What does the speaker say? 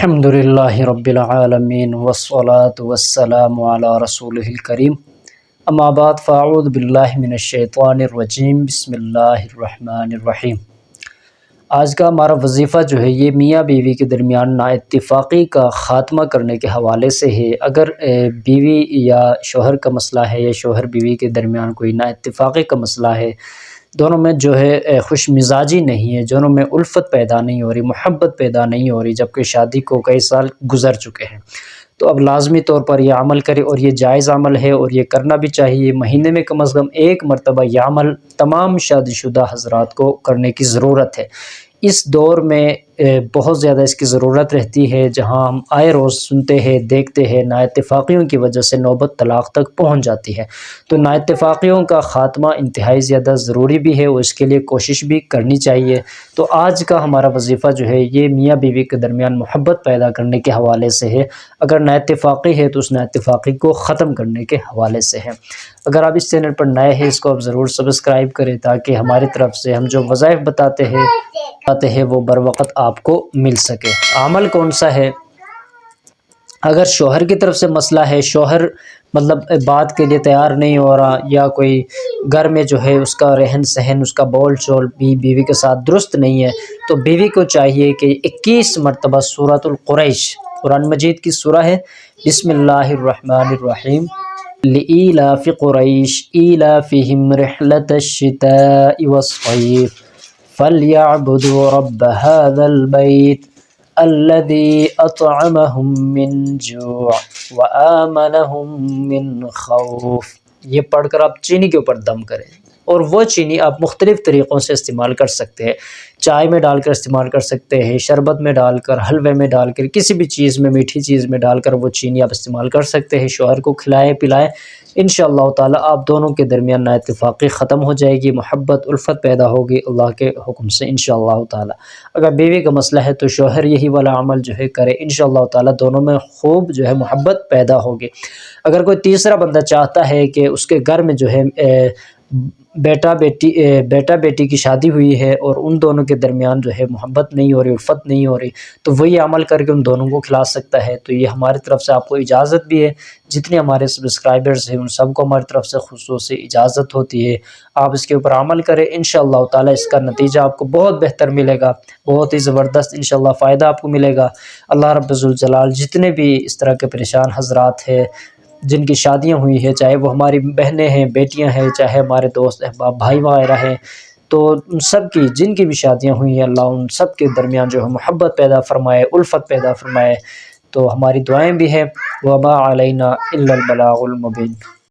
الحمدللہ رب العالمین والصلاة والسلام علی رسولہ الکریم، اما بعد فاعوذ باللہ من الشیطان الرجیم، بسم اللہ الرحمن الرحیم۔ آج کا ہمارا وظیفہ جو ہے یہ میاں بیوی کے درمیان نااتفاقی کا خاتمہ کرنے کے حوالے سے ہے۔ اگر بیوی یا شوہر کا مسئلہ ہے یا شوہر بیوی کے درمیان کوئی نااتفاقی کا مسئلہ ہے، دونوں میں جو ہے خوش مزاجی نہیں ہے، دونوں میں الفت پیدا نہیں ہو رہی، محبت پیدا نہیں ہو رہی، جبکہ شادی کو کئی سال گزر چکے ہیں، تو اب لازمی طور پر یہ عمل کرے، اور یہ جائز عمل ہے اور یہ کرنا بھی چاہیے۔ مہینے میں کم از کم ایک مرتبہ یہ عمل تمام شادی شدہ حضرات کو کرنے کی ضرورت ہے۔ اس دور میں بہت زیادہ اس کی ضرورت رہتی ہے، جہاں ہم آئے روز سنتے ہیں، دیکھتے ہیں نااتفاقیوں کی وجہ سے نوبت طلاق تک پہنچ جاتی ہے۔ تو نااتفاقیوں کا خاتمہ انتہائی زیادہ ضروری بھی ہے، اور اس کے لیے کوشش بھی کرنی چاہیے۔ تو آج کا ہمارا وظیفہ جو ہے یہ میاں بیوی کے درمیان محبت پیدا کرنے کے حوالے سے ہے۔ اگر نااتفاقی ہے تو اس نااتفاقی کو ختم کرنے کے حوالے سے ہے۔ اگر آپ اس چینل پر نئے ہیں، اس کو آپ ضرور سبسکرائب کریں، تاکہ ہماری طرف سے ہم جو وظائف بتاتے ہیں وہ بر وقت آپ کو مل سکے۔ عمل کون سا ہے؟ اگر شوہر کی طرف سے مسئلہ ہے، شوہر بات کے لیے تیار نہیں ہو رہا، یا کوئی گھر میں جو ہے اس کا رہن سہن، اس کا بول چول بیوی کے ساتھ درست نہیں ہے، تو بیوی کو چاہیے کہ 21 مرتبہ سورۃ القریش، قرآن مجید کی سورہ ہے، بسم اللہ الرحمن الرحیم، لإیلاف قریش ایلافہم رحلۃ الشتاء والصیف فلیعبدوا رب هذا البیت الذي اطعمهم من جوع وآمنهم من خوف۔ یہ پڑھ کر آپ چینی کے اوپر دم کریں، اور وہ چینی آپ مختلف طریقوں سے استعمال کر سکتے ہیں۔ چائے میں ڈال کر استعمال کر سکتے ہیں، شربت میں ڈال کر، حلوے میں ڈال کر، کسی بھی چیز میں، میٹھی چیز میں ڈال کر وہ چینی آپ استعمال کر سکتے ہیں۔ شوہر کو کھلائیں پلائیں، انشاءاللہ تعالی آپ دونوں کے درمیان نااتفاقی ختم ہو جائے گی، محبت الفت پیدا ہوگی اللہ کے حکم سے انشاءاللہ تعالی۔ اگر بیوی کا مسئلہ ہے تو شوہر یہی والا عمل جو ہے کرے، انشاءاللہ تعالی دونوں میں خوب جو ہے محبت پیدا ہوگی۔ اگر کوئی تیسرا بندہ چاہتا ہے کہ اس کے گھر میں جو ہے بیٹا بیٹی کی شادی ہوئی ہے، اور ان دونوں کے درمیان جو ہے محبت نہیں ہو رہی، الفت نہیں ہو رہی، تو وہ یہ عمل کر کے ان دونوں کو کھلا سکتا ہے۔ تو یہ ہماری طرف سے آپ کو اجازت بھی ہے، جتنے ہمارے سبسکرائبرز ہیں ان سب کو ہماری طرف سے خصوصی اجازت ہوتی ہے۔ آپ اس کے اوپر عمل کریں، انشاءاللہ تعالی اس کا نتیجہ آپ کو بہت بہتر ملے گا، بہت ہی زبردست انشاءاللہ فائدہ آپ کو ملے گا۔ اللہ رب ذوالجلال جتنے بھی اس طرح کے پریشان حضرات ہیں جن کی شادیاں ہوئی ہیں، چاہے وہ ہماری بہنیں ہیں، بیٹیاں ہیں، چاہے ہمارے دوست احباب بھائی وغیرہ ہیں، تو ان سب کی جن کی بھی شادیاں ہوئی ہیں، اللہ ان سب کے درمیان جو ہے محبت پیدا فرمائے، الفت پیدا فرمائے۔ تو ہماری دعائیں بھی ہیں، وما علینا الا البلاغ المبین۔